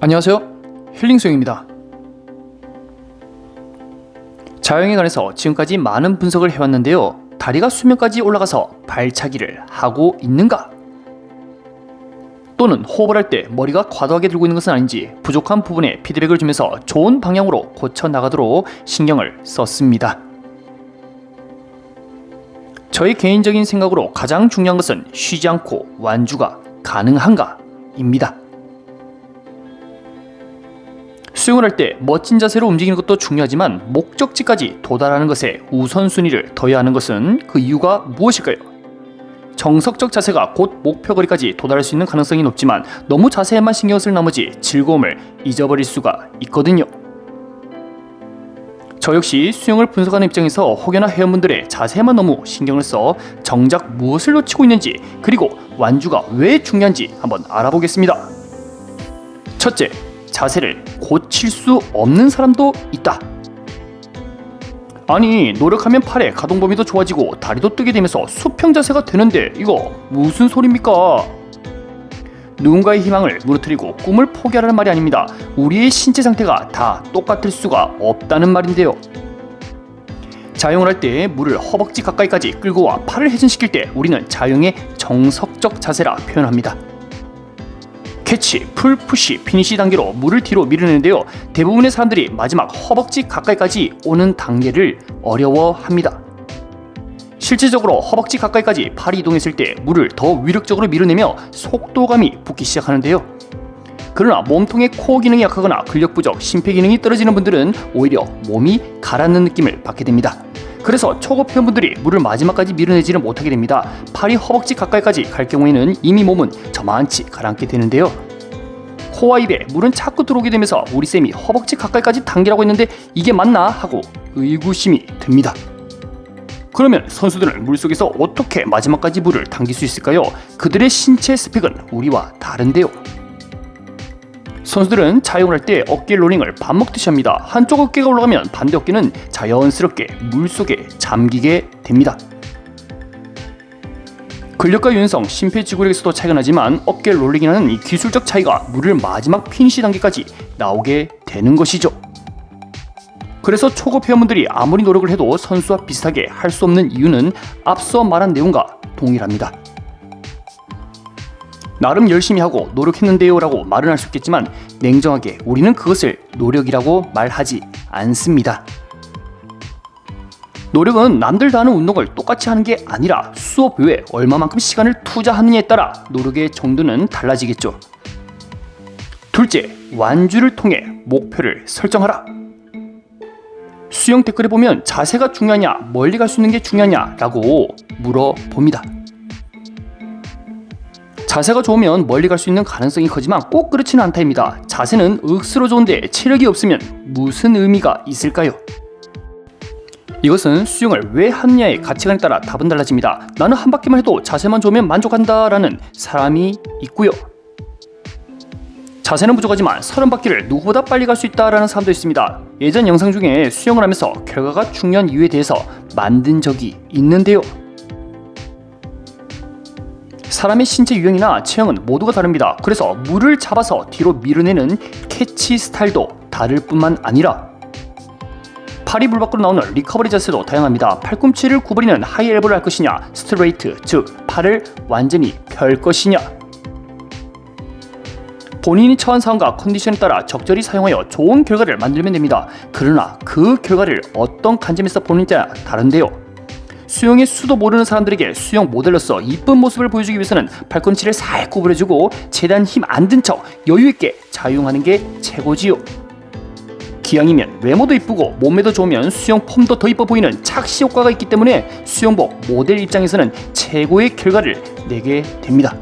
안녕하세요, 힐링수영입니다. 자영에 관해서 지금까지 많은 분석을 해왔는데요, 다리가 수면까지 올라가서 발차기를 하고 있는가? 또는 호흡을 할 때 머리가 과도하게 들고 있는 것은 아닌지 부족한 부분에 피드백을 주면서 좋은 방향으로 고쳐나가도록 신경을 썼습니다. 저의 개인적인 생각으로 가장 중요한 것은 쉬지 않고 완주가 가능한가 입니다. 수영을 할 때 멋진 자세로 움직이는 것도 중요하지만 목적지까지 도달하는 것에 우선순위를 둬야 하는 것은 그 이유가 무엇일까요? 정석적 자세가 곧 목표 거리까지 도달할 수 있는 가능성이 높지만 너무 자세에만 신경을 쓸 나머지 즐거움을 잊어버릴 수가 있거든요. 저 역시 수영을 분석하는 입장에서 혹여나 회원분들의 자세에만 너무 신경을 써 정작 무엇을 놓치고 있는지, 그리고 완주가 왜 중요한지 한번 알아보겠습니다. 첫째, 자세를 고칠 수 없는 사람도 있다. 아니, 노력하면 팔의 가동 범위도 좋아지고 다리도 뜨게 되면서 수평 자세가 되는데 이거 무슨 소리입니까? 누군가의 희망을 무너뜨리고 꿈을 포기하라는 말이 아닙니다. 우리의 신체 상태가 다 똑같을 수가 없다는 말인데요. 자영을 할 때 물을 허벅지 가까이까지 끌고 와 팔을 회전시킬 때 우리는 자영의 정석적 자세라 표현합니다. 캐치, 풀, 푸시, 피니시 단계로 물을 뒤로 밀어내는데요, 대부분의 사람들이 마지막 허벅지 가까이까지 오는 단계를 어려워합니다. 실질적으로 허벅지 가까이까지 팔이 이동했을 때 물을 더 위력적으로 밀어내며 속도감이 붙기 시작하는데요. 그러나 몸통의 코어 기능이 약하거나 근력 부족, 심폐 기능이 떨어지는 분들은 오히려 몸이 가라앉는 느낌을 받게 됩니다. 그래서 초급 회원분들이 물을 마지막까지 밀어내지를 못하게 됩니다. 팔이 허벅지 가까이까지 갈 경우에는 이미 몸은 저만치 가라앉게 되는데요. 코와 입에 물은 자꾸 들어오게 되면서 우리 쌤이 허벅지 가까이까지 당기라고 했는데 이게 맞나 하고 의구심이 듭니다. 그러면 선수들은 물속에서 어떻게 마지막까지 물을 당길 수 있을까요? 그들의 신체 스펙은 우리와 다른데요. 선수들은 자영을 할 때 어깨 롤링을 밥 먹듯이 합니다. 한쪽 어깨가 올라가면 반대 어깨는 자연스럽게 물속에 잠기게 됩니다. 근력과 유연성, 심폐지구력에서도 차이가 나지만 어깨 롤링이라는 이 기술적 차이가 물을 마지막 피니시 단계까지 나오게 되는 것이죠. 그래서 초급 회원분들이 아무리 노력을 해도 선수와 비슷하게 할 수 없는 이유는 앞서 말한 내용과 동일합니다. 나름 열심히 하고 노력했는데요 라고 말은 할 수 있겠지만 냉정하게 우리는 그것을 노력이라고 말하지 않습니다. 노력은 남들 다 하는 운동을 똑같이 하는 게 아니라 수업 외에 얼마만큼 시간을 투자하느냐에 따라 노력의 정도는 달라지겠죠. 둘째, 완주를 통해 목표를 설정하라. 수영 댓글에 보면 자세가 중요하냐, 멀리 갈 수 있는 게 중요하냐 라고 물어봅니다. 자세가 좋으면 멀리 갈 수 있는 가능성이 커지만 꼭 그렇지는 않다입니다. 자세는 억수로 좋은데 체력이 없으면 무슨 의미가 있을까요? 이것은 수영을 왜 하느냐의 가치관에 따라 답은 달라집니다. 나는 한 바퀴만 해도 자세만 좋으면 만족한다 라는 사람이 있고요. 자세는 부족하지만 30바퀴를 누구보다 빨리 갈 수 있다 라는 사람도 있습니다. 예전 영상 중에 수영을 하면서 결과가 중요한 이유에 대해서 만든 적이 있는데요. 사람의 신체 유형이나 체형은 모두가 다릅니다. 그래서 물을 잡아서 뒤로 밀어내는 캐치 스타일도 다를 뿐만 아니라 팔이 물 밖으로 나오는 리커버리 자세도 다양합니다. 팔꿈치를 구부리는 하이 엘보를 할 것이냐, 스트레이트, 즉 팔을 완전히 펼 것이냐. 본인이 처한 상황과 컨디션에 따라 적절히 사용하여 좋은 결과를 만들면 됩니다. 그러나 그 결과를 어떤 관점에서 보느냐에 따라 다른데요. 수영의 수도 모르는 사람들에게 수영 모델로서 이쁜 모습을 보여주기 위해서는 팔꿈치를 살 구부려주고 최대한 힘 안 든 척 여유있게 자유하는 게 최고지요. 기왕이면 외모도 이쁘고 몸매도 좋으면 수영 폼도 더 이뻐 보이는 착시 효과가 있기 때문에 수영복 모델 입장에서는 최고의 결과를 내게 됩니다.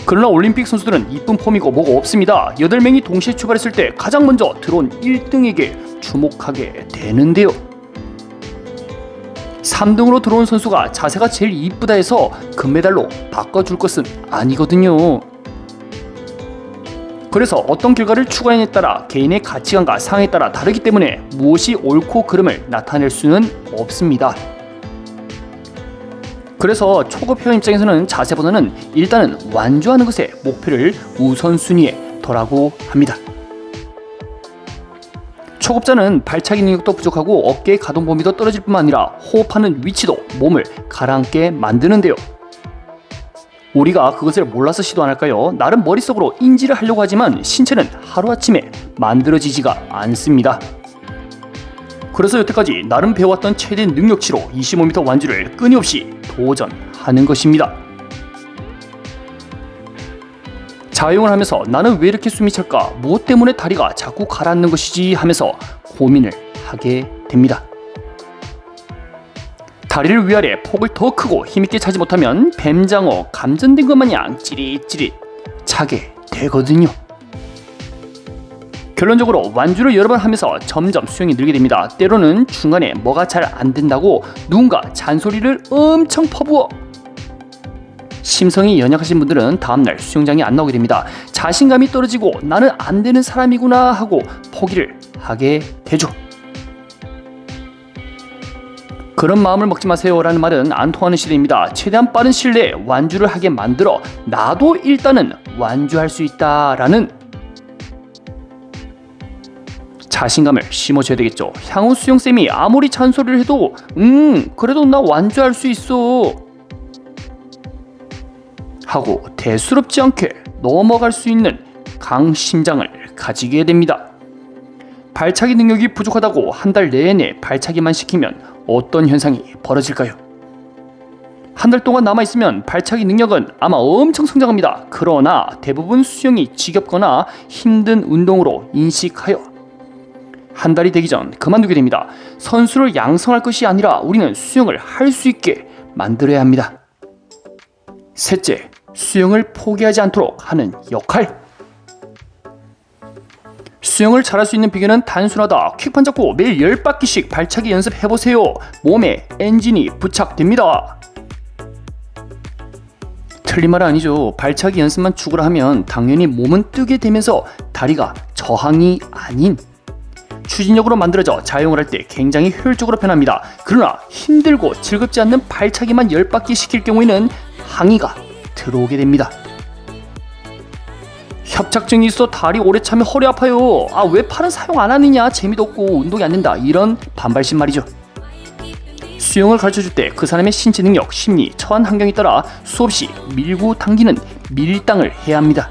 그러나 올림픽 선수들은 이쁜 폼이고 뭐고 없습니다. 8명이 동시에 출발했을 때 가장 먼저 들어온 1등에게 주목하게 되는데요. 3등으로 들어온 선수가 자세가 제일 이쁘다 해서 금메달로 바꿔줄 것은 아니거든요. 그래서 어떤 결과를 추구하느냐에 따라 개인의 가치관과 상황에 따라 다르기 때문에 무엇이 옳고 그름을 나타낼 수는 없습니다. 그래서 초급 회원 입장에서는 자세보다는 일단은 완주하는 것에 목표를 우선순위에 덜하고 합니다. 초급자는 발차기 능력도 부족하고 어깨의 가동 범위도 떨어질 뿐만 아니라 호흡하는 위치도 몸을 가라앉게 만드는데요. 우리가 그것을 몰라서 시도 안 할까요? 나름 머릿속으로 인지를 하려고 하지만 신체는 하루아침에 만들어지지가 않습니다. 그래서 여태까지 나름 배워왔던 최대 능력치로 25m 완주를 끊임없이 도전하는 것입니다. 자영을 하면서 나는 왜 이렇게 숨이 찰까? 무엇 때문에 다리가 자꾸 가라앉는 것이지? 하면서 고민을 하게 됩니다. 다리를 위아래 폭을 더 크고 힘있게 차지 못하면 뱀장어 감전된 것 마냥 찌릿찌릿 차게 되거든요. 결론적으로 완주를 여러 번 하면서 점점 수영이 늘게 됩니다. 때로는 중간에 뭐가 잘 안 된다고 누군가 잔소리를 엄청 퍼부어 심성이 연약하신 분들은 다음날 수영장에 안 나오게 됩니다. 자신감이 떨어지고 나는 안 되는 사람이구나 하고 포기를 하게 되죠. 그런 마음을 먹지 마세요 라는 말은 안 통하는 시대입니다. 최대한 빠른 시일 내에 완주를 하게 만들어 나도 일단은 완주할 수 있다 라는 자신감을 심어줘야 되겠죠. 향후 수영쌤이 아무리 잔소리를 해도 그래도 나 완주할 수 있어 하고 대수롭지 않게 넘어갈 수 있는 강심장을 가지게 됩니다. 발차기 능력이 부족하다고 한 달 내내 발차기만 시키면 어떤 현상이 벌어질까요? 한 달 동안 남아있으면 발차기 능력은 아마 엄청 성장합니다. 그러나 대부분 수영이 지겹거나 힘든 운동으로 인식하여 한 달이 되기 전 그만두게 됩니다. 선수를 양성할 것이 아니라 우리는 수영을 할 수 있게 만들어야 합니다. 셋째, 수영을 포기하지 않도록 하는 역할. 수영을 잘할 수 있는 비결은 단순하다. 킥판 잡고 매일 10바퀴씩 발차기 연습해보세요. 몸에 엔진이 부착됩니다. 틀린 말은 아니죠. 발차기 연습만 죽으라 하면 당연히 몸은 뜨게 되면서 다리가 저항이 아닌 추진력으로 만들어져 자영을 할 때 굉장히 효율적으로 변합니다. 그러나 힘들고 즐겁지 않는 발차기만 10바퀴 시킬 경우에는 항의가 들어오게 됩니다. 협착증이 있어 다리 오래 차면 허리 아파요. 왜 팔은 사용 안 하느냐? 재미도 없고 운동이 안 된다. 이런 반발심 말이죠. 수영을 가르쳐줄 때 그 사람의 신체 능력, 심리, 처한 환경에 따라 수없이 밀고 당기는 밀당을 해야 합니다.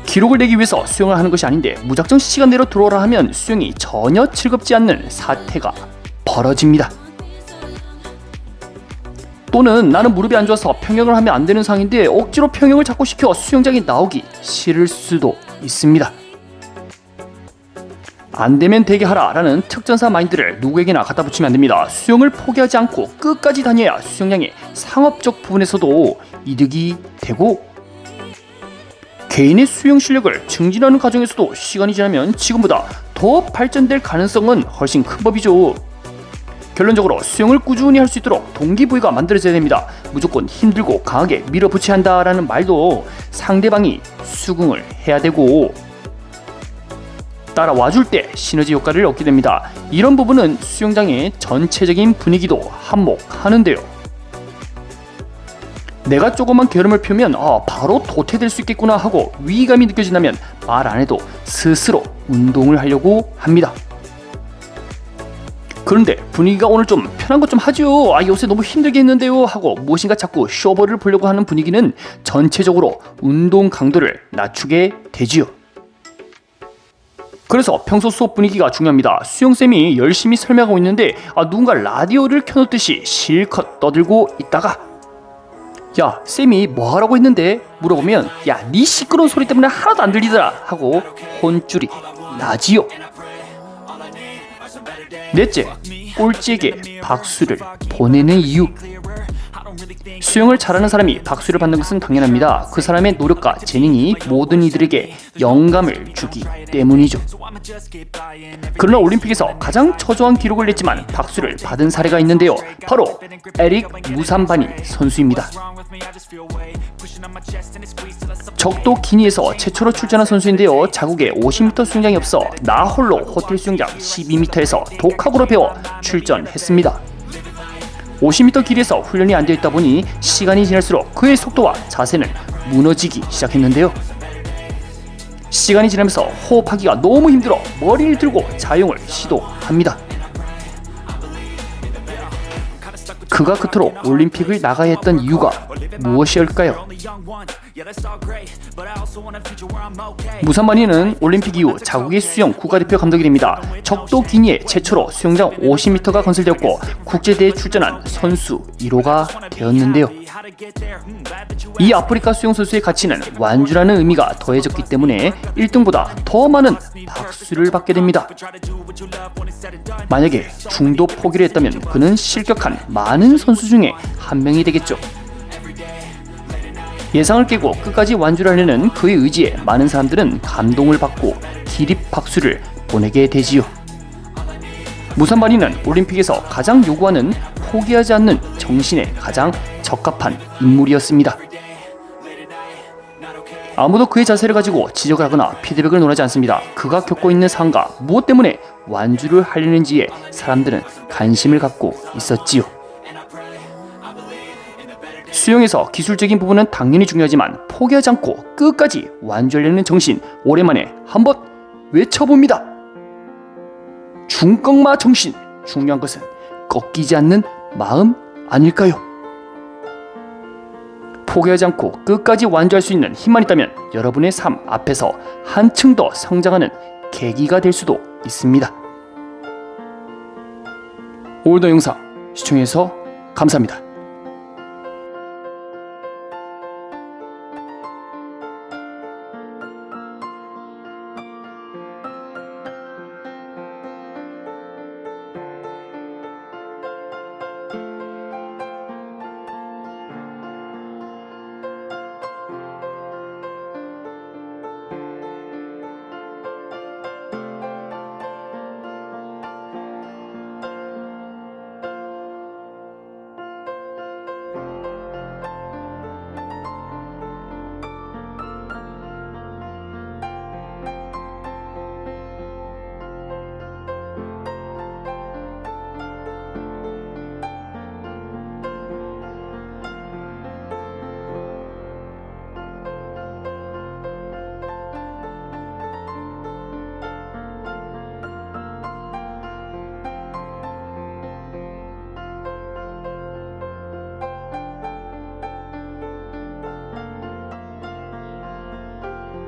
기록을 내기 위해서 수영을 하는 것이 아닌데 무작정 시간대로 들어오라 하면 수영이 전혀 즐겁지 않는 사태가 벌어집니다. 또는 나는 무릎이 안 좋아서 평영을 하면 안 되는 상황인데 억지로 평영을 자꾸 시켜 수영장에 나오기 싫을 수도 있습니다. 안 되면 되게 하라 라는 특전사 마인드를 누구에게나 갖다 붙이면 안 됩니다. 수영을 포기하지 않고 끝까지 다녀야 수영장의 상업적 부분에서도 이득이 되고 개인의 수영 실력을 증진하는 과정에서도 시간이 지나면 지금보다 더 발전될 가능성은 훨씬 큰 법이죠. 결론적으로 수영을 꾸준히 할 수 있도록 동기부여가 만들어져야 됩니다. 무조건 힘들고 강하게 밀어붙여야 한다라는 말도 상대방이 수긍을 해야 되고 따라와줄 때 시너지 효과를 얻게 됩니다. 이런 부분은 수영장의 전체적인 분위기도 한몫하는데요. 내가 조금만 게으름을 펴면 바로 도태될 수 있겠구나 하고 위기감이 느껴진다면 말 안 해도 스스로 운동을 하려고 합니다. 그런데 분위기가 오늘 좀 편한 것 좀 하죠. 요새 너무 힘들게 했는데요 하고 무엇인가 자꾸 쇼버를 보려고 하는 분위기는 전체적으로 운동 강도를 낮추게 되지요. 그래서 평소 수업 분위기가 중요합니다. 수영쌤이 열심히 설명하고 있는데 누군가 라디오를 켜놓듯이 실컷 떠들고 있다가 야 쌤이 뭐하라고 했는데? 물어보면 야 니 시끄러운 소리 때문에 하나도 안 들리더라 하고 혼쭐이 나지요. 넷째, 꼴찌에게 박수를 보내는 이유. 수영을 잘하는 사람이 박수를 받는 것은 당연합니다. 그 사람의 노력과 재능이 모든 이들에게 영감을 주기 때문이죠. 그러나 올림픽에서 가장 초조한 기록을 냈지만 박수를 받은 사례가 있는데요. 바로 에릭 무산바니 선수입니다. 적도 기니에서 최초로 출전한 선수인데요. 자국에 50m 수영장이 없어 나 홀로 호텔 수영장 12m에서 독학으로 배워 출전했습니다. 50m 길이에서 훈련이 안 되어 있다 보니 시간이 지날수록 그의 속도와 자세는 무너지기 시작했는데요. 시간이 지나면서 호흡하기가 너무 힘들어 머리를 들고 자용을 시도합니다. 그가 그토록 올림픽을 나가야 했던 이유가 무엇이었을까요? 무산바니는 올림픽 이후 자국의 수영 국가대표 감독이 됩니다. 적도 기니에 최초로 수영장 50m가 건설되었고 국제대회에 출전한 선수 1호가 되었는데요. 이 아프리카 수영 선수의 가치는 완주라는 의미가 더해졌기 때문에 1등보다 더 많은 박수를 받게 됩니다. 만약에 중도 포기를 했다면 그는 실격한 많은 선수 중에 한 명이 되겠죠. 예상을 깨고 끝까지 완주를 하려는 그의 의지에 많은 사람들은 감동을 받고 기립 박수를 보내게 되지요. 무산바니는 올림픽에서 가장 요구하는 포기하지 않는 정신에 가장 적합한 인물이었습니다. 아무도 그의 자세를 가지고 지적을 하거나 피드백을 논하지 않습니다. 그가 겪고 있는 상황과 무엇 때문에 완주를 하려는지에 사람들은 관심을 갖고 있었지요. 수영에서 기술적인 부분은 당연히 중요하지만 포기하지 않고 끝까지 완주하려는 정신, 오랜만에 한번 외쳐봅니다. 중꺾마 정신, 중요한 것은 꺾이지 않는 마음 아닐까요? 포기하지 않고 끝까지 완주할 수 있는 힘만 있다면 여러분의 삶 앞에서 한층 더 성장하는 계기가 될 수도 있습니다. 오늘도 영상 시청해주셔서 감사합니다.